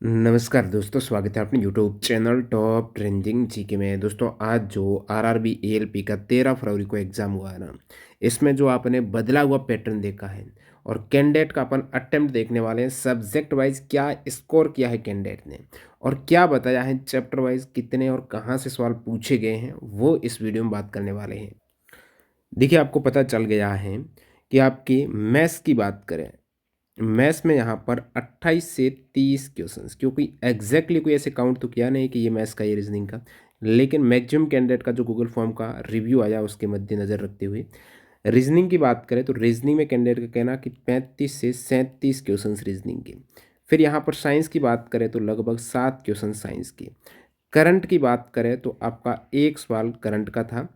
नमस्कार दोस्तों, स्वागत है अपने YouTube channel top trending GK में। दोस्तों आज जो आरआरबी एएलपी का 13 फरवरी को एग्ज़ाम हुआ है ना, इसमें जो आपने बदला हुआ पैटर्न देखा है और कैंडिडेट का अपन अटेम्प्ट देखने वाले हैं। सब्जेक्ट वाइज क्या स्कोर किया है कैंडिडेट ने और क्या बताया है, चैप्टर वाइज कितने और कहाँ से सवाल पूछे गए हैं, वो इस वीडियो में बात करने वाले हैं। देखिए, आपको पता चल गया है कि आपकी मैथ्स की बात करें, मैथ्स में यहाँ पर 28 से 30 क्वेश्चंस, क्योंकि एग्जैक्टली कोई ऐसे काउंट तो किया नहीं कि ये मैथ्स का, ये रीजनिंग का, लेकिन मैक्सिमम कैंडिडेट का जो गूगल फॉर्म का रिव्यू आया उसके मद्देनज़र रखते हुए रीजनिंग की बात करें तो रीजनिंग में कैंडिडेट का कहना कि 35 से 37 क्वेश्चंस रीजनिंग के। फिर यहाँ पर साइंस की बात करें तो लगभग 7 क्वेश्चन साइंस के। करंट की बात करें तो आपका एक सवाल करंट का था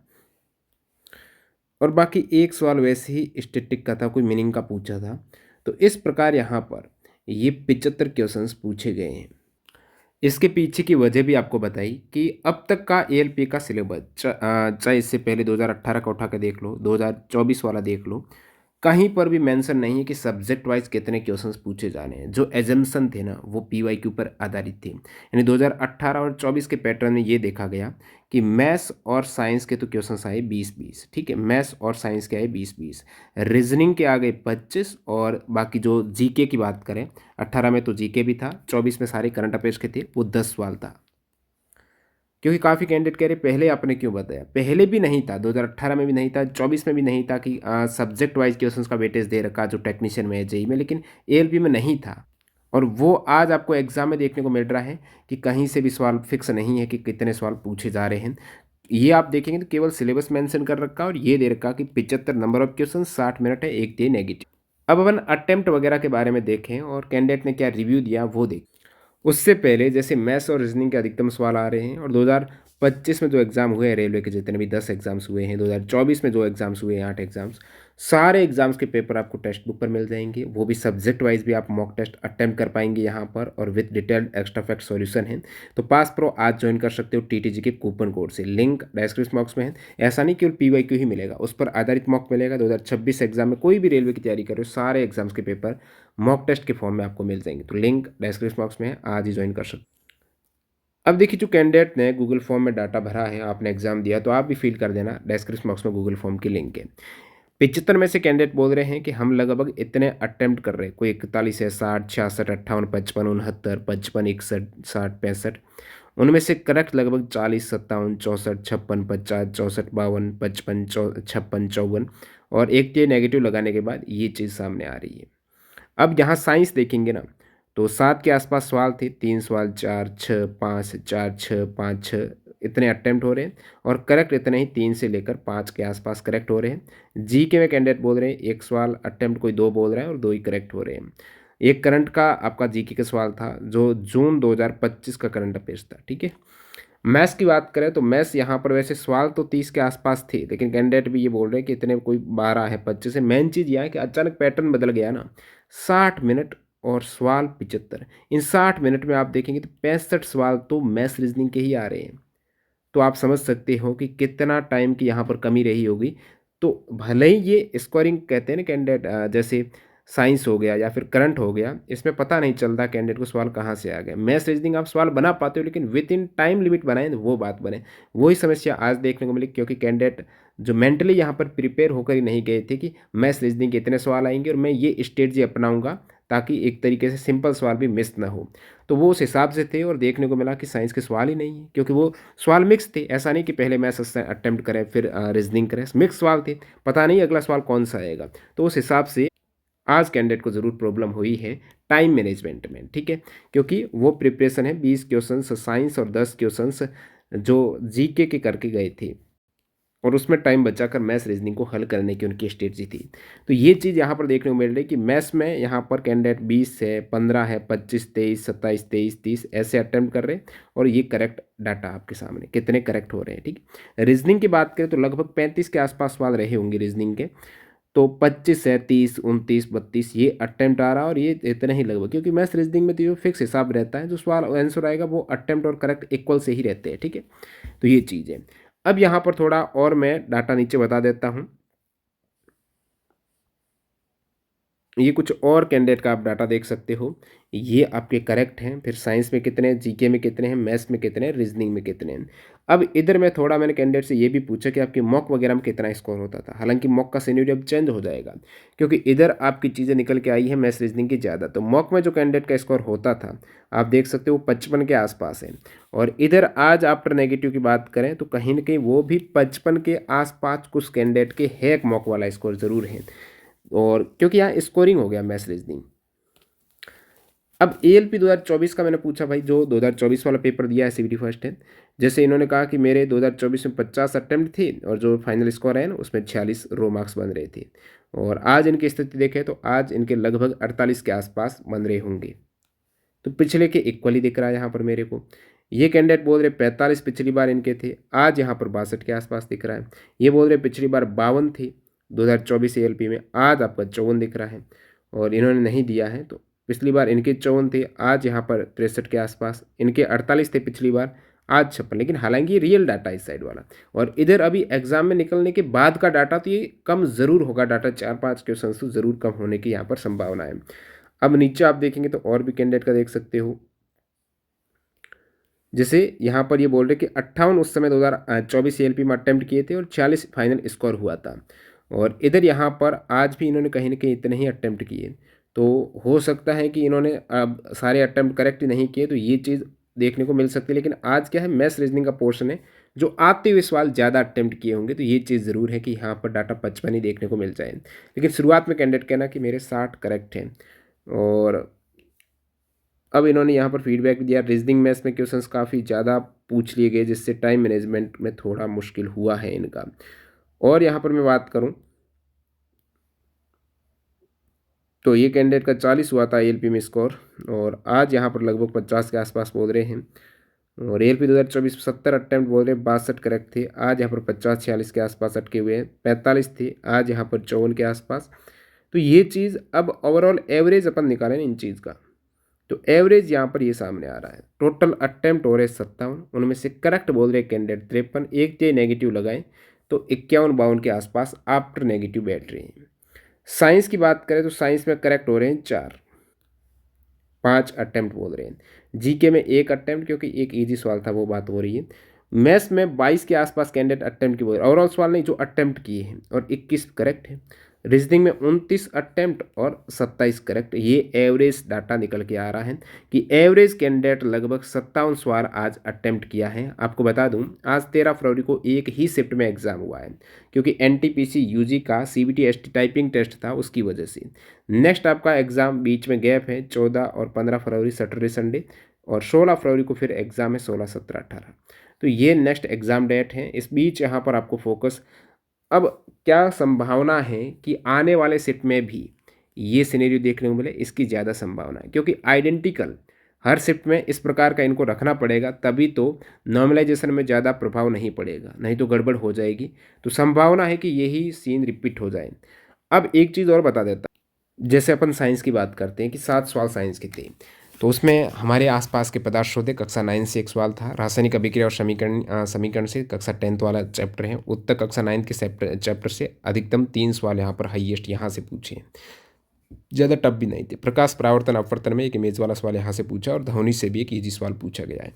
और बाकी एक सवाल वैसे ही स्टैटिक का था, कोई मीनिंग का पूछा था। तो इस प्रकार यहाँ पर ये 75 क्वेश्चंस पूछे गए हैं। इसके पीछे की वजह भी आपको बताई कि अब तक का एएलपी का सिलेबस, चाहे इससे पहले 2018 का उठा के देख लो, 2024 वाला देख लो, कहीं पर भी मेंशन नहीं है कि सब्जेक्ट वाइज कितने क्वेश्चंस पूछे जाने हैं। जो एजम्पशन थे ना, वो पीवाई के ऊपर आधारित थे। यानी 2018 और 24 के पैटर्न में ये देखा गया कि मैथ्स और साइंस के तो क्वेश्चंस आए 20-20, ठीक है, मैथ्स और साइंस के आए 20-20, रीजनिंग के आ गए 25, और बाकी जो जीके की बात करें, 18 में तो जीके भी था, 24 में सारे करंट अफेयर्स के थे, वो 10 सवाल था। क्योंकि काफ़ी कैंडिडेट कह रहे पहले आपने क्यों बताया, पहले भी नहीं था, 2018 में भी नहीं था, 24 में भी नहीं था कि सब्जेक्ट वाइज क्वेश्चंस का वेटेज दे रखा जो टेक्नीशियन में है, जेई में, लेकिन एएलपी में नहीं था। और वो आज आपको एग्जाम में देखने को मिल रहा है कि कहीं से भी सवाल फिक्स नहीं है कि कितने सवाल पूछे जा रहे हैं। ये आप देखेंगे तो केवल सिलेबस मेंशन कर रखा है और ये दे रखा कि 75 नंबर ऑफ क्वेश्चन, 60 मिनट है, एक दिए नेगेटिव। अब अपन अटेम्प्ट वगैरह के बारे में देखें और कैंडिडेट ने क्या रिव्यू दिया वो देखें। उससे पहले जैसे मैथ्स और रीजनिंग के अधिकतम सवाल आ रहे हैं, और 2025 में जो एग्ज़ाम हुए हैं रेलवे के, जितने भी 10 एग्ज़ाम्स हुए हैं, 2024 में जो एग्ज़ाम्स हुए हैं 8 एग्ज़ाम्स, सारे एग्ज़ाम्स के पेपर आपको टेक्स्ट बुक पर मिल जाएंगे। वो भी सब्जेक्ट वाइज भी आप मॉक टेस्ट अटेम्प्ट कर पाएंगे यहाँ पर, और with detailed extra fact solution है। तो पास प्रो आज ज्वाइन कर सकते हो टीटीजी के कूपन कोड से, लिंक डिस्क्रिप्शन बॉक्स में है। ऐसा नहीं केवल पीवाईक्यू ही मिलेगा, उस पर आधारित मॉक मिलेगा। 2026 एग्जाम में कोई भी रेलवे की तैयारी करो, सारे एग्जाम्स के पेपर मॉक टेस्ट के फॉर्म में आपको मिल जाएंगे। तो लिंक डिस्क्रिप्शन बॉक्स में है, आज ही ज्वाइन कर सकते हो। अब देखिए, जो कैंडिडेट ने गूगल फॉर्म में डाटा भरा है, आपने एग्जाम दिया, तो आप भी फिल कर देना, डिस्क्रिप्शन बॉक्स में गूगल फॉर्म की लिंक है। 75 में से कैंडिडेट बोल रहे हैं कि हम लगभग इतने अटेम्प्ट कर रहे हैं, कोई 41 है, 60, 66, 58, 55, 69, 55, 61, 60, 65। उनमें से करेक्ट लगभग 40, 57, 64, 56, 50, 64, 52, 55, 56, 54, और एक ये नेगेटिव लगाने के बाद ये चीज़ सामने आ रही है। अब यहाँ साइंस देखेंगे ना, तो 7 के आसपास सवाल थे, 3 सवाल, 4, 6, 5, 4, 6, 5, 6, इतने अटेम्प्ट हो रहे हैं, और करेक्ट इतने ही 3 से लेकर 5 के आसपास करेक्ट हो रहे हैं। जीके में कैंडिडेट बोल रहे हैं एक सवाल अटेम्प्ट कोई 2 बोल रहा है और 2 ही करेक्ट हो रहे हैं। एक करंट का आपका जीके का सवाल था जो जून 2025 का करंट अफेयर्स था, ठीक है। मैथ्स की बात करें तो मैथ्स यहाँ पर वैसे सवाल तो 30 के आसपास थे, लेकिन कैंडिडेट भी ये बोल रहे हैं कि इतने कोई 12 है, 25 है। मेन चीज़ यह है कि अचानक पैटर्न बदल गया ना, 60 मिनट और सवाल 75। इन 60 मिनट में आप देखेंगे तो 65 सवाल तो मैथ्स रीजनिंग के ही आ रहे हैं। तो आप समझ सकते हो कि कितना टाइम की यहाँ पर कमी रही होगी। तो भले ही ये स्कोरिंग कहते हैं ना कैंडिडेट, जैसे साइंस हो गया या फिर करंट हो गया, इसमें पता नहीं चलता कैंडिडेट को सवाल कहाँ से आ गए। मैथ्स रीजनिंग आप सवाल बना पाते हो, लेकिन विद इन टाइम लिमिट बनाएं वो बात बने। वही समस्या आज देखने को मिली, क्योंकि कैंडिडेट जो मेंटली यहाँ पर प्रिपेयर होकर ही नहीं गए थे कि मैथ्स रीजनिंग के इतने सवाल आएंगे और मैं ये स्ट्रेटजी अपनाऊंगा ताकि एक तरीके से सिंपल सवाल भी मिस ना हो। तो वो उस हिसाब से थे, और देखने को मिला कि साइंस के सवाल ही नहीं है, क्योंकि वो सवाल मिक्स थे। ऐसा नहीं कि पहले मैथ्स अटेम्प्ट करें फिर रीजनिंग करें, मिक्स सवाल थे, पता नहीं अगला सवाल कौन सा आएगा। तो उस हिसाब से आज कैंडिडेट को ज़रूर प्रॉब्लम हुई है टाइम मैनेजमेंट में, ठीक है, क्योंकि वो प्रिपरेशन है 20 क्वेश्चंस साइंस और 10 क्वेश्चंस जो जीके के करके गए थे, और उसमें टाइम बचाकर मैथ्स रीजनिंग को हल करने की उनकी स्ट्रेटजी थी। तो ये चीज़ यहाँ पर देखने को मिल रही है कि मैथ्स में यहाँ पर कैंडिडेट 20 है, 15 है, 25, 23, 27, 23, 30 ऐसे अटेम्प्ट कर रहे हैं, और ये करेक्ट डाटा आपके सामने कितने करेक्ट हो रहे हैं, ठीक है। रीजनिंग की बात करें तो लगभग 35 के आसपास सवाल रहे होंगे रीजनिंग के। तो 25 है, 30, 29, 32 ये अटेम्प्ट आ रहा है, और ये इतना ही लगभग, क्योंकि मैथ्स रीजनिंग में तो ये फिक्स हिसाब रहता है, जो सवाल आंसर आएगा वो अटेम्प्ट और करेक्ट इक्वल से ही रहते हैं, ठीक है। तो ये चीज़ है। अब यहाँ पर थोड़ा और मैं डाटा नीचे बता देता हूँ। ये कुछ और कैंडिडेट का आप डाटा देख सकते हो, ये आपके करेक्ट हैं। फिर साइंस में कितने हैं, जीके में कितने हैं, मैथ्स में कितने हैं, रीजनिंग में कितने हैं। अब इधर मैं थोड़ा मैंने कैंडिडेट से ये भी पूछा कि आपकी मॉक वगैरह में कितना स्कोर होता था। हालांकि मॉक का सिनेरियो अब चेंज हो जाएगा, क्योंकि इधर आपकी चीज़ें निकल के आई है मैथ्स रीजनिंग की ज़्यादा। तो मॉक में जो कैंडिडेट का स्कोर होता था आप देख सकते हो 55 के आसपास है। और इधर आज आफ्टर नेगेटिव की बात करें तो कहीं ना कहीं वो भी 55 के आसपास कुछ कैंडिडेट के है, एक मॉक वाला स्कोर ज़रूर है। और क्योंकि यहाँ स्कोरिंग हो गया मैथ्स रीजनिंग। अब एएलपी 2024 का मैंने पूछा भाई, जो 2024 वाला पेपर दिया है सीबीटी फर्स्ट है, जैसे इन्होंने कहा कि मेरे 2024 में 50 अटेम्प्ट थे और जो फाइनल स्कोर है ना उसमें 46 रो मार्क्स बन रहे थे। और आज इनकी स्थिति देखें तो आज इनके लगभग 48 के आसपास बन रहे होंगे। तो पिछले के इक्वली दिख रहा है यहाँ पर मेरे को। ये कैंडिडेट बोल रहे 45 पिछली बार इनके थे, आज यहाँ पर 62 के आसपास दिख रहा है। ये बोल रहे पिछली बार 52 थे 2024 एएलपी में, आज आपका 54 दिख रहा है। और इन्होंने नहीं दिया है तो पिछली बार इनके 54 थे, आज यहाँ पर 63 के आसपास। इनके 48 थे पिछली बार, आज 56। लेकिन हालांकि ये रियल डाटा इस साइड वाला, और इधर अभी एग्जाम में निकलने के बाद का डाटा तो ये कम ज़रूर होगा। डाटा 4-5 क्वेश्चन तो ज़रूर कम होने की यहाँ पर संभावना है। अब नीचे आप देखेंगे तो और भी कैंडिडेट का देख सकते हो। जैसे यहाँ पर ये बोल रहे कि 58 उस समय 2024 एएलपी में अटेम्प्ट किए थे और 46 फाइनल स्कोर हुआ था। और इधर यहाँ पर आज भी इन्होंने कहीं ना कहीं इतने ही अटेम्प्ट किए। तो हो सकता है कि इन्होंने अब सारे अटेम्प्ट करेक्ट नहीं किए, तो ये चीज़ देखने को मिल सकती है। लेकिन आज क्या है, मैथ्स रीजनिंग का पोर्शन है, जो आते हुए सवाल ज़्यादा अटेम्प्ट किए होंगे, तो ये चीज़ ज़रूर है कि यहाँ पर डाटा 55 ही देखने को मिल जाए। लेकिन शुरुआत में कैंडिडेट कहना कि मेरे 60 करेक्ट हैं। और अब इन्होंने यहाँ पर फीडबैक दिया, रीजनिंग मैथ्स में क्वेश्चंस काफ़ी ज़्यादा पूछ लिए गए, जिससे टाइम मैनेजमेंट में थोड़ा मुश्किल हुआ है इनका। और यहाँ पर मैं बात करूँ तो ये कैंडिडेट का 40 हुआ था एएलपी में स्कोर, और आज यहाँ पर लगभग 50 के आसपास बोल रहे हैं। और एएलपी 2024 में 70 अटैम्प्ट बोल रहे हैं, 62 करेक्ट थे, आज यहाँ पर 50-46 के आसपास अटके हुए हैं। 45 थे, आज यहाँ पर 54 के आसपास। तो ये चीज़ अब ओवरऑल एवरेज अपन निकालें इन चीज़ का, तो एवरेज यहाँ पर ये सामने आ रहा है। टोटल अटेम्प्ट हो रहे 57, उनमें से करेक्ट बोल रहे कैंडिडेट 53, एक जे नेगेटिव लगाएं तो 51-52 के आसपास आफ्टर नेगेटिव बैठ रहे हैं। साइंस की बात करें तो साइंस में करेक्ट हो रहे हैं 4, 5 अटेम्प्ट बोल रहे हैं। जीके में 1 अटेम्प्ट, क्योंकि एक ईजी सवाल था वो बात हो रही है। मैथ्स में 22 के आसपास कैंडिडेट अटेम्प्ट की बोल रहे हैं, ओवरऑल सवाल नहीं, जो अटेम्प्ट किए हैं, और 21 करेक्ट है। रीजनिंग में 29 अटेम्प्ट और 27 करेक्ट। ये एवरेज डाटा निकल के आ रहा है कि एवरेज कैंडिडेट लगभग 57 सवाल आज अटेम्प्ट किया है। आपको बता दूं आज 13 फरवरी को एक ही शिफ्ट में एग्जाम हुआ है, क्योंकि एनटीपीसी यूजी का सीबीटी एसटी टाइपिंग टेस्ट था, उसकी वजह से। नेक्स्ट आपका एग्ज़ाम बीच में गैप है, 14 और 15 फरवरी सैटरडे संडे, और 16 फरवरी को फिर एग्ज़ाम है, 16, 17, 18। तो ये नेक्स्ट एग्ज़ाम डेट है। इस बीच यहाँ पर आपको फोकस, अब क्या संभावना है कि आने वाले शिफ्ट में भी ये सिनेरियो देखने को मिले, इसकी ज़्यादा संभावना है, क्योंकि आइडेंटिकल हर शिफ्ट में इस प्रकार का इनको रखना पड़ेगा, तभी तो नॉर्मलाइजेशन में ज़्यादा प्रभाव नहीं पड़ेगा, नहीं तो गड़बड़ हो जाएगी। तो संभावना है कि यही सीन रिपीट हो जाए। अब एक चीज़ और बता देता, जैसे अपन साइंस की बात करते हैं कि 7 सवाल साइंस के थे, तो उसमें हमारे आसपास के पदार्थ शोधे कक्षा 9 से एक सवाल था। रासायनिक अभिक्रिया और समीकरण से कक्षा 10 वाला चैप्टर है। उत्तर कक्षा 9 के चैप्टर से अधिकतम 3 सवाल यहाँ पर हाईएस्ट यहाँ से पूछे हैं, ज़्यादा टफ भी नहीं थे। प्रकाश परावर्तन अपवर्तन में एक इमेज वाला सवाल यहाँ से पूछा, और ध्वनि से भी एक ईजी सवाल पूछा गया है।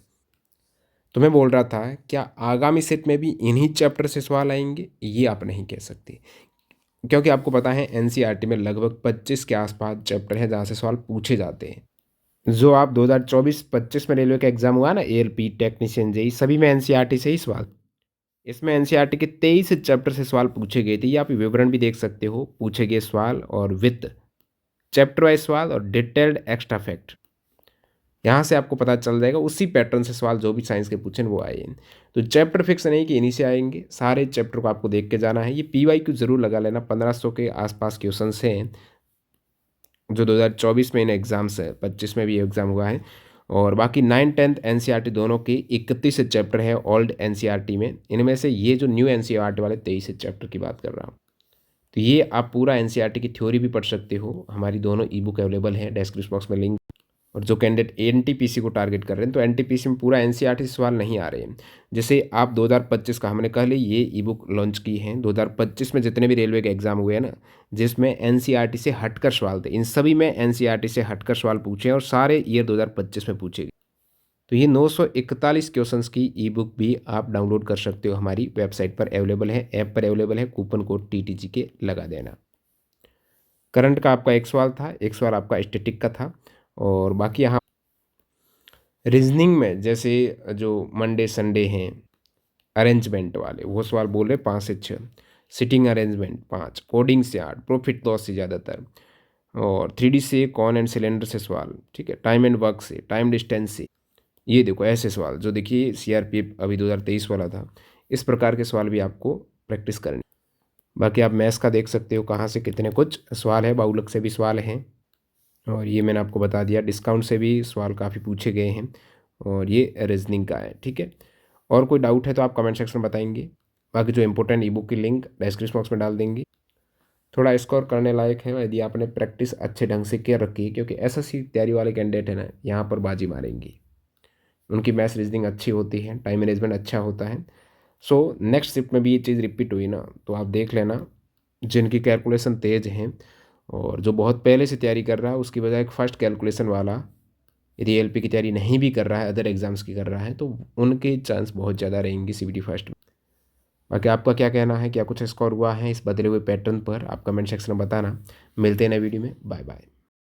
तो मैं बोल रहा था क्या आगामी सेट में भी इन्हीं चैप्टर से सवाल आएंगे, ये आप नहीं कह सकते, क्योंकि आपको पता है एनसीईआरटी में लगभग 25 के आसपास चैप्टर है जहाँ से सवाल पूछे जाते हैं। जो आप 2024-25 में रेलवे का एग्जाम हुआ ना, एएलपी टेक्नीशियन जेई, सभी में एनसीईआरटी से ही सवाल। इसमें एनसीईआरटी के 23 चैप्टर से सवाल पूछे गए थे। ये आप विवरण भी देख सकते हो, पूछे गए सवाल और विथ चैप्टर वाइज सवाल और डिटेल्ड एक्स्ट्रा फैक्ट, यहाँ से आपको पता चल जाएगा। उसी पैटर्न से सवाल जो भी साइंस के पूछे वो आए हैं। तो चैप्टर फिक्स नहीं कि इन्हीं से आएंगे, सारे चैप्टर को आपको देख के जाना है। ये PYQ जरूर लगा लेना, 1500 के आसपास क्वेश्चन हैं जो 2024 में इन एग्ज़ाम्स है, 25 में भी एग्ज़ाम हुआ है। और बाकी 9-10 एनसीईआरटी दोनों के 31 चैप्टर है ओल्ड एनसीईआरटी में। इनमें से ये जो न्यू एनसीईआरटी वाले 23 चैप्टर की बात कर रहा हूँ। तो ये आप पूरा एनसीईआरटी की थ्योरी भी पढ़ सकते हो। हमारी दोनों ई बुक अवेलेबल है, डिस्क्रिप्शन बॉक्स में लिंक और जो कैंडिडेट एनटीपीसी को टारगेट कर रहे हैं तो एनटीपीसी में पूरा एनसीईआरटी से सवाल नहीं आ रहे हैं। जैसे आप 2025 का हमने कल ये ई बुक लॉन्च की है, 2025 में जितने भी रेलवे के एग्जाम हुए हैं ना, जिसमें एनसीईआरटी से हटकर सवाल थे, इन सभी में एनसीईआरटी से हटकर सवाल पूछे हैं और सारे ईयर 2025 में पूछे गए। तो ये 941 क्वेश्चंस की ई बुक भी आप डाउनलोड कर सकते हो, हमारी वेबसाइट पर अवेलेबल है, ऐप पर अवेलेबल है, कूपन कोड टीटीजी के लगा देना। करंट का आपका एक सवाल था, एक सवाल आपका स्टैटिक का था, और बाकी यहाँ रीजनिंग में जैसे जो मंडे संडे हैं अरेंजमेंट वाले, वो सवाल बोल रहे 5 से 6, सिटिंग अरेंजमेंट 5, कोडिंग से 8, प्रॉफिट लॉस से ज़्यादातर, और 3D से, कॉन एंड सिलेंडर से सवाल, ठीक है, टाइम एंड वर्क से, टाइम डिस्टेंस से। ये देखो ऐसे सवाल जो देखिए सीआरपीएफ अभी 2023 वाला था, इस प्रकार के सवाल भी आपको प्रैक्टिस करनी। बाकी आप मैथ्स का देख सकते हो कहाँ से कितने कुछ सवाल है, बाउलक से भी सवाल हैं, और ये मैंने आपको बता दिया, डिस्काउंट से भी सवाल काफ़ी पूछे गए हैं, और ये रीजनिंग का है, ठीक है। और कोई डाउट है तो आप कमेंट सेक्शन में बताएंगे। बाकी जो इंपॉर्टेंट ई बुक की लिंक डिस्क्रिप्शन बॉक्स में डाल देंगे। थोड़ा स्कोर करने लायक है यदि आपने प्रैक्टिस अच्छे ढंग से कर रखी है, क्योंकि एसएससी तैयारी वाले कैंडिडेट है ना, यहाँ पर बाजी मारेंगी, उनकी मैथ्स रीजनिंग अच्छी होती है, टाइम मैनेजमेंट अच्छा होता है। सो नेक्स्ट शिफ्ट में भी ये चीज़ रिपीट हुई ना तो आप देख लेना, जिनकी कैलकुलेशन तेज हैं और जो बहुत पहले से तैयारी कर रहा है, उसकी बजाय एक फर्स्ट कैलकुलेशन वाला यदि एलपी की तैयारी नहीं भी कर रहा है, अदर एग्जाम्स की कर रहा है, तो उनके चांस बहुत ज़्यादा रहेंगे सीबीटी फर्स्ट में। बाकी आपका क्या कहना है, क्या कुछ स्कोर हुआ है इस बदले हुए पैटर्न पर, आप कमेंट सेक्शन में बताना। मिलते हैं नए वीडियो में, बाय बाय।